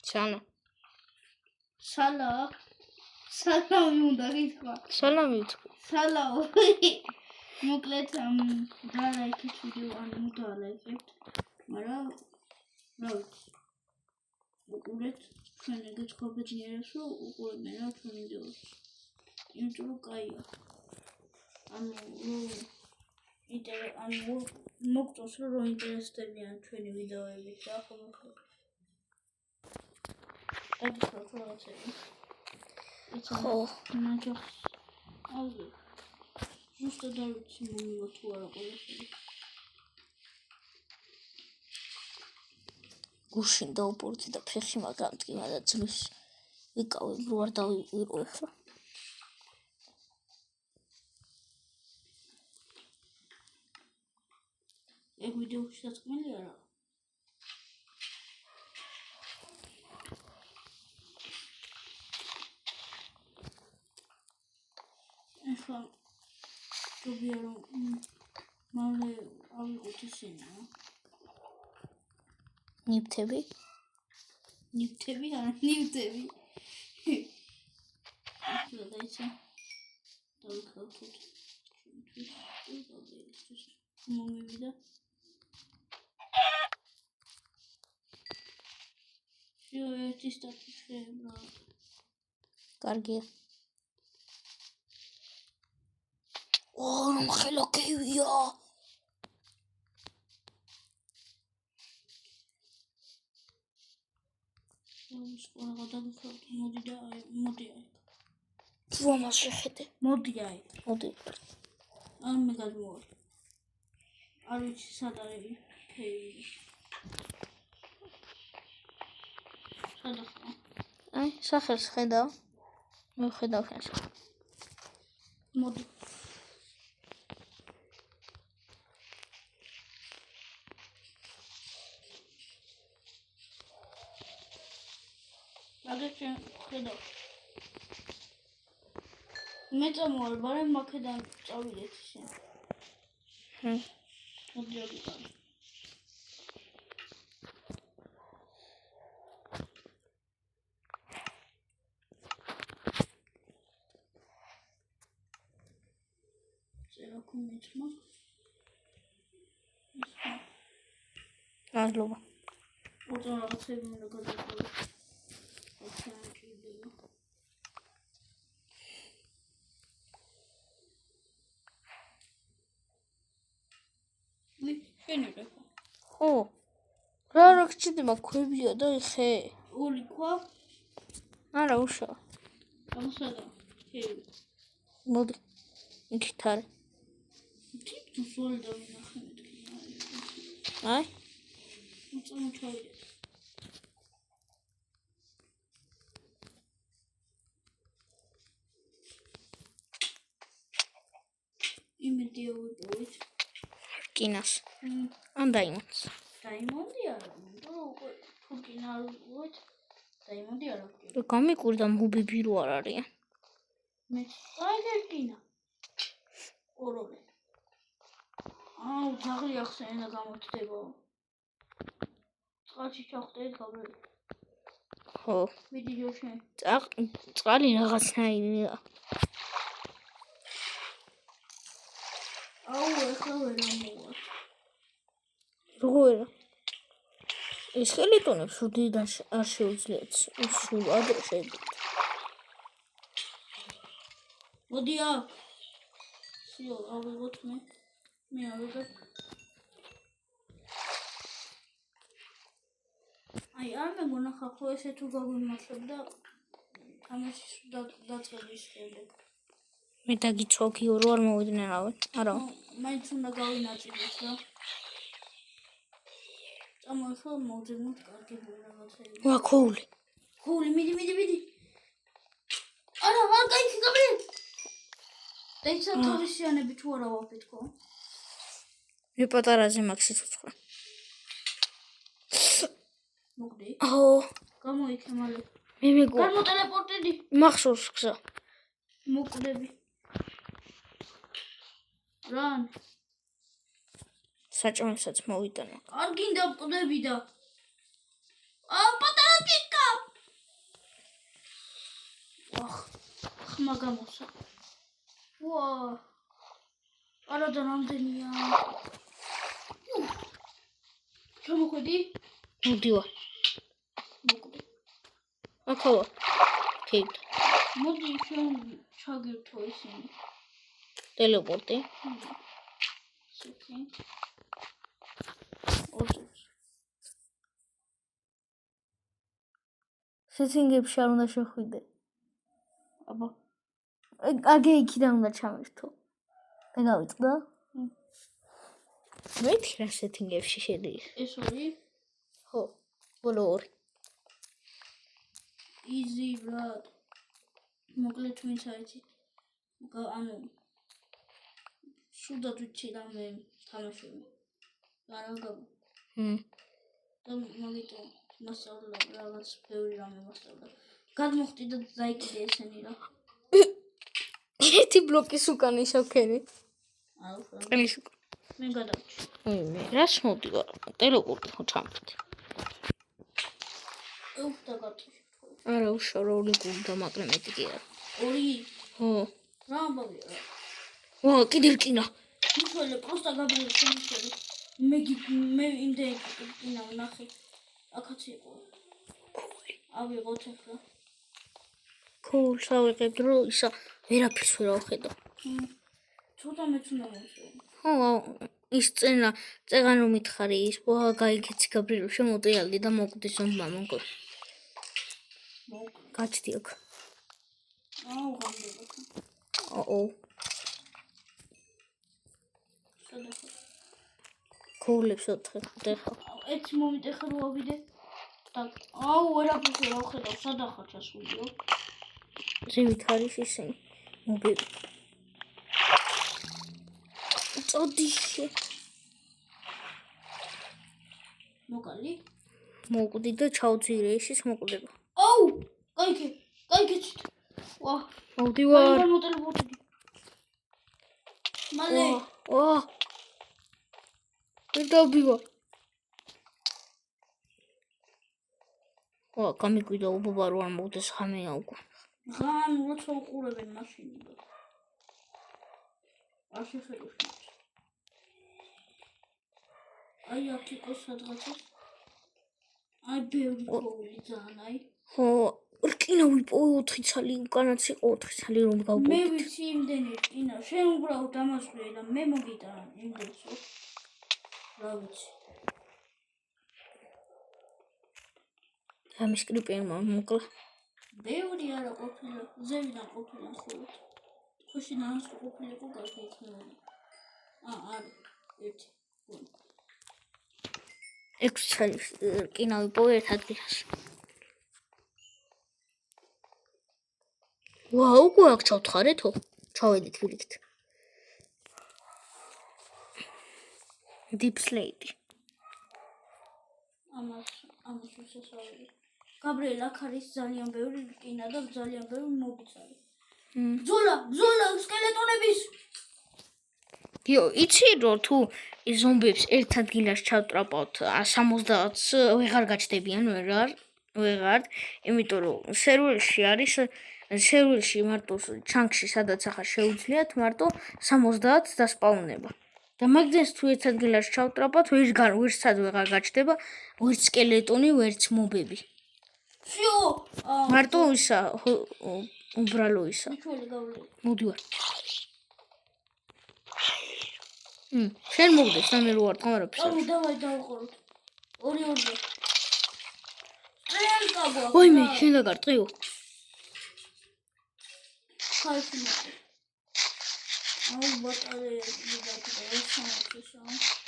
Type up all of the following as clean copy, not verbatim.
Sana. სალამი უნდა გითხრა. Salami ვიტყვი. სალამი. მოკლედ და ლაიქით ვიდეო ან უნდა ლაიქებთ. მაგრამ რა ვიცი. უყურეთ ჩვენ ეგეთ ხობეძნიერებს რომ უყურებენ რა ჩვენ ვიდეოს. იმიტომ რომ კაია. ანუ მოგწონს რომ ინტერესდებიან ჩვენი ვიდეოებით და ხოლმე დაგიწყოთ რაღაცები. ხო. ნაჯახს. აუზი. ზუსტად არ ვიცი მომივა თუ არა ყველაფერი. გუშინ დაუპურდი და ფეხი მაგრამ ტკიმა და ძმის ვიკავე რო არ დავიყვირო ახლა. ეგ ვიდეოში საწმელი არა. ახლა ჯობია რომ მალე ავიღოთ ისინი. ნიფთები? ნივთები არა, ნივთები. ახლა დაიცა. დავიხავთ. მომივიდა. ერთი სტატუსი რა. კარგია. რომ ხელოკევია. სკოლა გადაგიხავთ, მოდი და მოდი აი. თუ ამას შეხედე. მოდი აი. მოდი. ან მე გადმოვარ. არ ვიცი სად არის ფეილი. სადახა. აი, სახელს ხედავ. მე ხედავ შენს. მოდი. აგეჩენ ხედავ. მე წამოვარ, მაგრამ მაქედან წავიდეთ შენ. მოდი აგიტან. წერა კომიტმა. მადლობა. უძო რაღაცები უნდა გადავყოლო. ხო. რა გჭირდება ქვებია და ხე? ორი ქვა? არა, უშო. ამასადა. ჰეი. მოდი. იქით არის. თუ სული და ვნახე მეთქი. აი. მოწამოჩავიდეთ. იმედი ავიპოვეთ. კინას. ან დაიმონდს. დაიმონდი არა, იმიტომ რომ უკვე თუ კინა არ ვიპოვეთ, დაიმონდი არ აქვს. გამიკვირდა მობები რო არ არიან. მე აი კინა. ოროლე. აუ, ძაღლი ახსენე და გამოჩდება. წყალში ჩავხტეთ გაბრელი. ხო. მიდი ჯოშენ. წყალი რაღაცნაირია. აუ, ეხლა ვერ ამოვარ. როგორ? ეს ხელიტონებს უდიდან არ შეუძლიათ. სულ ადრე შეიძლება. მოდი აქ. სიო, ავიღოთ მე. მე ავიღებ. აი, არ მეგონა ხახო ესე თუ გაგვიმართებ და თამაშის დაწყების შემდეგ. მე დაგიცოქიო რო არ მოვიდნენ არა. მაინც უნდა გავინაწილოთ რა. წამოხო მოვძებნოთ კარგი რაღაცები. ვა, ქოული. ქოული, მიდი. არა, არ გაიქი გაბრე. დაიცა თავისიანები თუ არა ვაფეთქო. მე პატარაზე მაქსი ცოცხლა. მოგდი. აო. გამოიქე მალე. მე მეგო. გამოტელეპორტედი. მახსოვს გზა. მოკვდები. რან. საჭმელსაც მოვიტანა. არ გინდა მკვდები და. პატარა კიკა. ხმა გამოსა. ვა. არადა რამდენია. ჩამოხვედი? მოდივარ. მოკვდი. აქავა. კეით. მოდი შენ ჩაგირთო ისინი. ტელეპორტი. ისეთი. სეტინგებში არ უნდა შეხვიდე. აბა. აგე იქიდან უნდა ჩამერთო. და გავიწყდა? მეთქი რა სეტინგებში შედის. ეს ორი? ხო. ბოლო ორი. easy brad. მოკლედ ვინც აიცით. ანუ სულდად ვიცი რამე თამაშები. არა გაბ. და მაგიტომ მასწავლა რაღაც ბევრი რამე მასწავლა. გადმოხტი და დაიკიდე ესენი რა. ერთი ბლოკის უკან ისავქენი. აუ. წლის უკან. მე გადავჭი. მე რას მოდივარ? ტელეპორტი ხო ჩამოვდი. და გატიში. არა უშავრო ორი გუნდა მაგრამ მეტი კი არა. ორი? ხო. რა ამბავია? ვა კიდე რკინა. მithole просто გაბრიელ შემიძლია. მე იმდენი რკინა ვნახე. აქაც იყო. ავიღოთ ახლა. კოულს ავიღებ რო ისა ვერაფერს ვერ ავხედო. ცოტა მეც უნდა მოვსწრო. ხო ის წეგან რომ მითხარი ის ვა გაიგეცი გაბრიელ შემოწიალდი და მოკვდი ზომბა მოგო. გაჩდი აქ. აუ გამდება. აუ. კოულებს ოთხე ხა. ერთი მომენტი ხარ ვავიდე. აუ ვერაფერს ვერ ავხედავ სადახარ ჩასულიო. ზევით არის ისინი. მობები. წოდიში. მოკალი? მოკვდი და ჩავძირე ისის მოკვდება. აუ! გაიგე. ვა. მოვდივარ. მოტელეპორტი. მალე. ვა. დავბივა. ვა, გამიკვიდა უბობა რო არ მოვდეს ხამეა უკვე. ღან როცა უყურებენ მაშინი. არ შეხედოს. აი აქ იყო სადღაცა. აი ბევრი კოული ძალიან აი. ხო, რკინა ვიპოვე 4 ცალი, უკანაც იყო 4 ცალი რომ გავყო. მე ვიცი იმდენი რკინა, შენ უბრალოდ დამასვია და მე მოგიტანა იმდენსო. რა ვიცი. ამის კრიპენმა მოკლა. ბევრი არა ყოფილა, ზევიდან ყოფილა ხოლმე. ხოში ნანს ყოფილიყო გაგიქნეული. არის ერთი. 6 ცალი რკინა ვიპოვე ერთ ადგილას. ვა, უკვე აქ ჩავთხარეთო? ჩავედით ვირიქით. Deep Slate. ამას შესასწავლელი. გაბრიელ აქ არის ძალიან ბევრი რკინა და ძალიან ბევრი მოგცარი. ბრძოლა სკელეტონების. გიო, იცი რომ თუ ის ზომბებს ერთ ადგილას ჩავტრაპავთ 70-ს ვეღარ გაჩდებიან ვეღარ, იმიტომ რომ სერვერში მარტო ჩანკში სადაც ახლა შეუძლიათ მარტო 70 დასპაუნება. და მაგდენს თუ ერთ ადგილას ჩავტრაპავთ ვერცად ვეღარ გაჩდება ვერც სკელეტონი, ვერც მობები. შიო, მარტო ისა უბრალო ისა. მიჩველი გავლე. მოდივარ. შენ მოგდეს და მე რო არ თამარობ. აუ დავაი დავყოროთ. ორი. ტრენკაბო. ვაიმე, შენ დაგარტყიო. ხალხი. აუ ბატარეა დაგატყდა ესაა.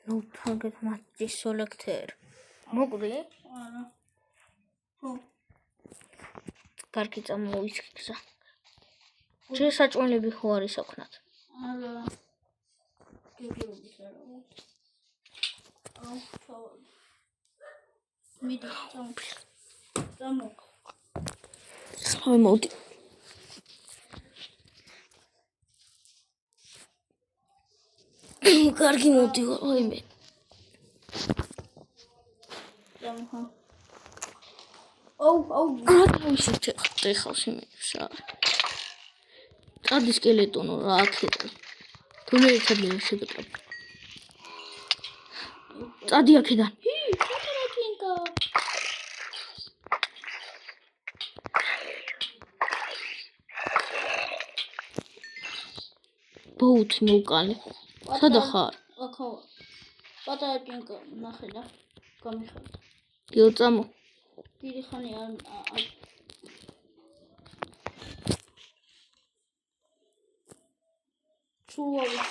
No target match selector. მოკვდი? არა. ხო. კარგი წამოისგზა. შესაჭმელები ხო არის ოქნად? არა. გეგეობის არა. აუ თავი. მიდი წამო. ხა მოდი. კარგი მოდივა, ვაიმე. დამხა. აუ. თავისით ეხავს იმებს რა. წადი სკელეტონო რა აქედან. თუ მე ერთად ვერ შეგეტრებ. წადი აქედან. პატარაკინკა. ბოუთი მოვკალე. სადა ხარ? აქა. პატარაკინკა ნახე და გამიხარდა. იო წამო. დიდი ხანი არ ჩულავიც.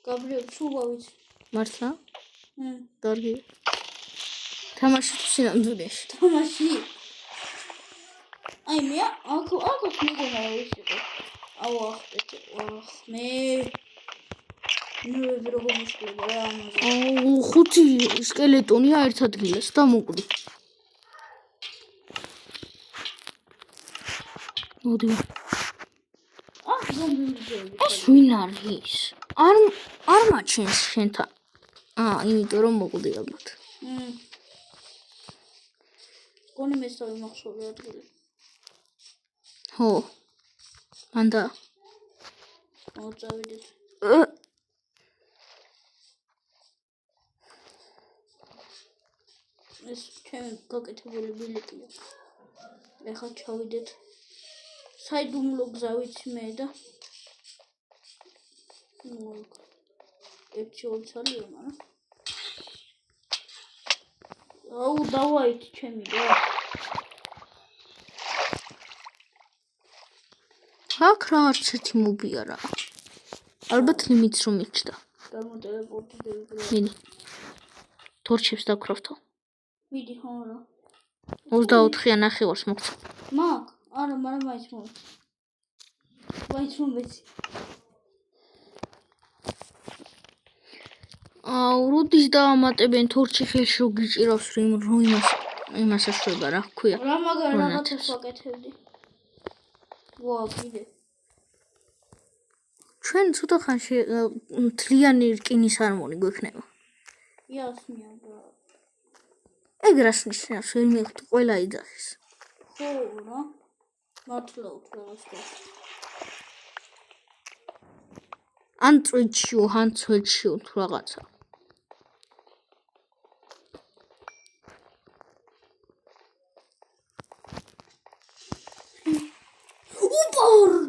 გაბრიელ ჩულავიც. მართლა? მ. კარგი. თამაში თუ სინამდვილეში. თამაში. აი მე აქ მეგონა რა ვისიყო. აუ ახტეთ. მე ნუ როგორ მოსკლება რა ამაზე. აუ ხუთი სკელეტონია ერთ ადგილას და მოკვდი. მოდი. ზომბიები. ეს ვინ არის? არ მაჩენს შენთან. იმიტომ რომ მოკვდი ალბათ. გონი მესავე მახსოვე ადგილი. ხო. მანდა. მოწავიდეთ. ეს ჩემი გაკეთებული ბილეტია. ეხლა ჩავიდეთ. საიდუმლო გზა ვიცი მე და ერთი ოცალია მაგრამ აუ დავაით ჩემი რა აქ რა არც ერთი მობია რა ალბათ ლიმიტს რომ იჭდა გამოტელეპორტირებული მიდი თორჩებს დაქროვთო მიდი ხო რა 24-იან ნახევარს მოგცა მაგ არა მაგრამ მაინც მომეცი როდის დაამატებენ თორჩი ხელში რო გიჭირავს რომ იმას აშვება რა ქვია რა მაგარ რაღაცას ვაკეთებდი ვა კიდე ჩვენ ცოტა ხანში მთლიანი რკინის არმონი გვექნება იასმია და ეგ რას ნიშნავს ვერ მივხვდი ყველა იძახის ხო რა მართლა უთხარასო ან წვეთშიო ან ცვეთშიო თუ რაღაცა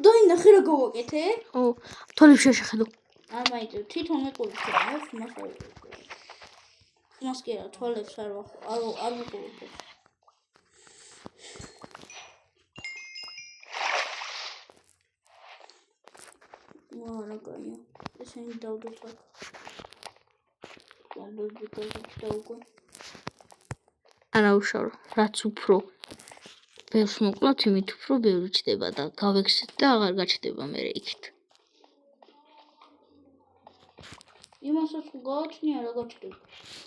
დაინახე რა გავაკეთე? ო, თვალებში შეხედო. არ მაინტერესებს, თვითონ მეყოლებს, მას არ მას კი არა, თვალებს არ მეყოლებს. ვა, რა კაია. ესენი დავდოთ აქ. განდოდი და უკვე. არა უშავრო, რაც უფრო ბევრს მოკლავთ, იმით უფრო ბევრი ჩდება და გავექსეთ და აღარ გაჩდება მერე იქით. იმასაც გავაჩნია რა გაჩდება.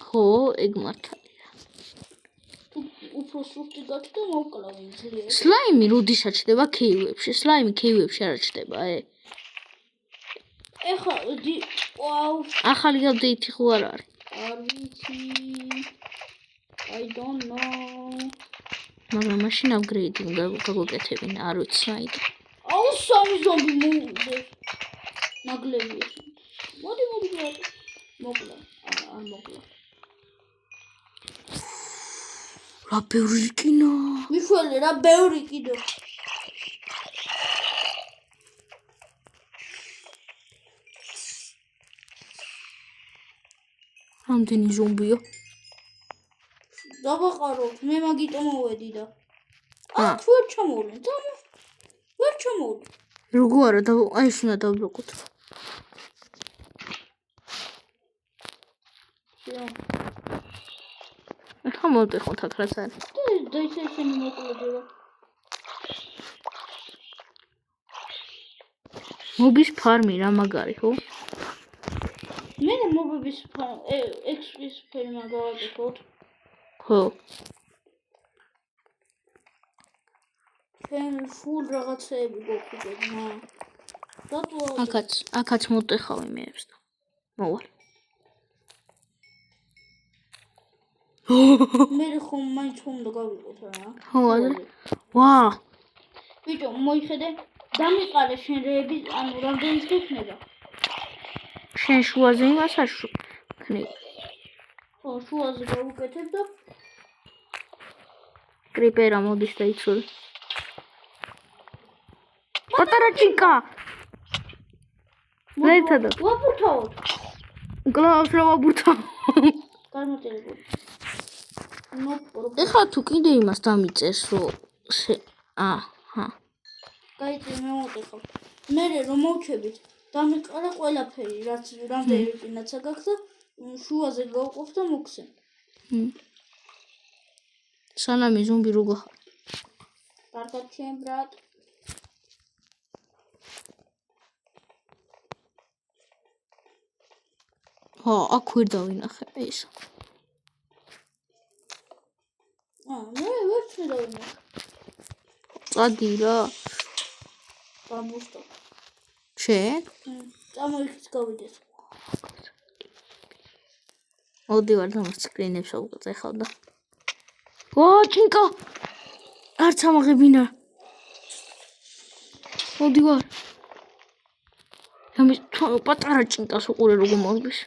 ხო, ეგ მართალია. თუ უფრო სუსტი გაჩნდა, მოვკლავ იმ ძლიერს. სლაიმი როდესაც ჩდება ქეივებში? სლაიმი ქეივებში არ ჩდება, ეხა, ვაუ. ახალი აპდეიტი ხო არ არის? არ ვიცი. I don't know. მაგრამ მაშინ აპგრეიდი უნდა გავუკეთებინა, არ ვიცი საერთოდ. აუ სამი ზომბი მოვიდეს. ნაგლები ეს. მოდი მოკლა. არ მოკლა. რა ბევრი რკინა. მიხვალე რა ბევრი კიდე. რამდენი ზომბია? დავაყაროთ, მე მაგიტო მოვედი და თუ ვერ ჩამოვლენ, ვერ ჩამოვლენ. როგორ არა, აი ეს უნდა დავბლოკოთ. ახლა მოვტეხოთ აქ რაც არის. და ისინი მოკლედი რა. მობის ფარმი რა მაგარი, ხო? მე მობების ფარმი, XP-ის ფერმა გავაკეთოთ. ხო. ჩვენ ფულ რაღაცეები გვაქვს, რატო აქაც მოტეხავ იმერებს და მოვალ. მე ხომ მაინც ხომ და გავიყოთ რა. ხო, ადრე. ვა, ბიჭო, მოიხედე, დამიყარე შენ რეები, ანუ რამდენი შექნება? შენ შუაზე იმას არ ხნი. ხო, შუაზე გავუკეთებ და კრიპერა მოდის და იცური. პატარა ჭიკა. ლეთადა. ვაბურთავოთ. გლავს რა ვაბურთავ. განმოწერებული. ეხლა თუ კიდე იმას დამიწერს რომ აჰა. გაიწე მე მოვტეხავ. მე რომ მოვჩებით, დამიყარა ყველაფერი, რაც რამდენი პინაცა გაქვს და შუაზე გავყოფ და მოგხსენ. სანამი ზომბი რო გახარ. კარგად ჩემ ბრატ. ხო, აქ ვერ დავინახე ეს. მე ვერ შედავინახე. წადი რა. გამოსტო. შენ? წამოიქიც გავიდეს. მოდი ვარ და სკრინებს ავუწეხავ და. ვა, ჭინკა. არც ამაღებინა. მოდი ვარ. ამის პატარა ჭინკას უყურე როგორ მოგდის.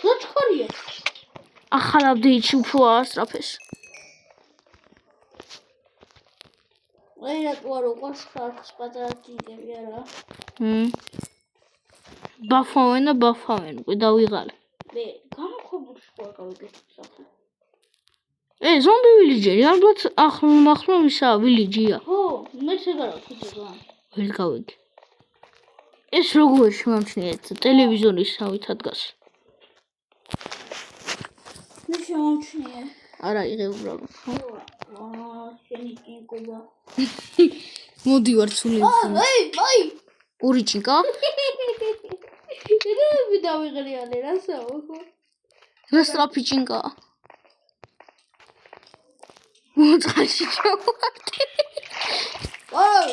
რა ჩქარია? ახალ აპდეიტში უფრო ასწრაფეს. აი რატო არ უყურს ხალხს პატარა ჭინკები არა? ბაფავენ, უკვე დავიღალე. მე გამოხობულში ხوار გავიგეთ სახე. ზომბი ვილიჯერი, ალბათ ახლო ისა ვილიჯია. ხო, მე შეგარავ თვითონ. ვერ გავიგე. ეს როგორ შემამჩნიეთ ტელევიზორის სავითად დგას. მე შემომჩნიე. არა იღე უბრალოდ. შენი ჭინკობა. მოდი ვარ ცული. აი! ორი ჭინკა? მე დავიღრიანე რა საო ხო? რა სწრაფი ჭინკა. მოწყალში ჩავარდი. აი!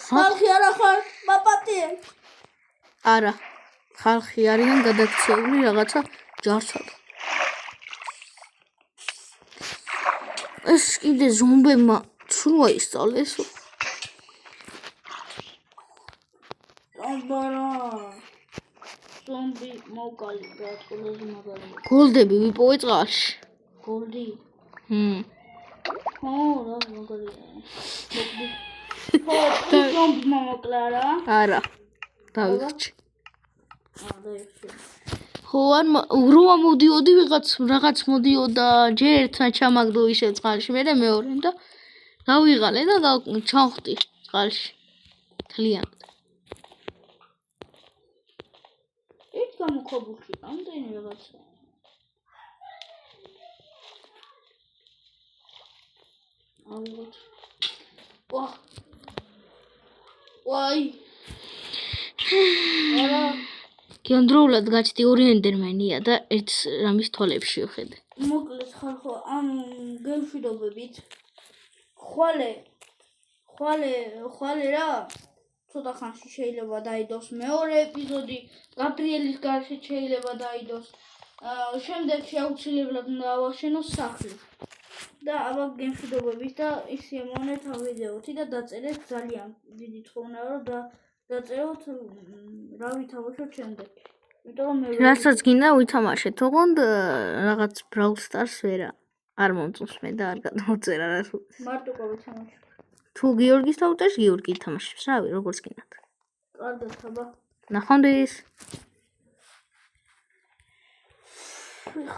ხალხი არა ხარ, პაპატიე. არა. ხალხი არიან გადაქცეული რაღაცა ჯარცად. ეს კიდე ზომბებმა სულ აისწავლეს. აბარა. ზომბი მოვკალი ბრატ, ყველაზე მაგარი. გოლდები ვიპოვე წყალში. გოლდი. ხო, რა მაგარია. მოგდი. ხო, ზომბი მომოკლა რა. არა. დავიხჩი. დაიხჩი. ხო, ან როა მოდიოდი რაღაც მოდიოდა ჯერ ერთმა ჩამაგდო ისე წყალში, მეორე და დავიღალე და ჩავხტი წყალში. თლიანად. ერთ გამოხობულში ამდენი რაღაცა. ავიღოთ. ვაი. არა. გენდროულად გაჩდი ორი ენდერმენია და ერთ რამის თვალებში ვხედე. მოკლედ ხალხო, ამ გემშვიდობებით ხვალე რა ცოტა ხანში შეიძლება დაიდოს მეორე ეპიზოდი, გაბრიელის გარშე შეიძლება დაიდოს. შემდეგში აუცილებლად უნდა ავაშენოს სახლი. და აბა გემშვიდობებით და ისე მონეთ ამ ვიდეოთი და დაწერეთ ძალიან დიდი თხოვნა რომ დაწეროთ რა ვითამაშოთ შემდეგ. იმიტომ რომ მე რასაც გინდა ვითამაშეთ, ოღონდ რაღაც Brawl Stars არ მომწონს მე და არ გადმოწერა რა. მარტო გავითამაშებ. თუ გიორგის თავტეს გიორგი ითამაშებს, რავი, როგორც გინდათ. კარგად ხაბა. ნახვამდის.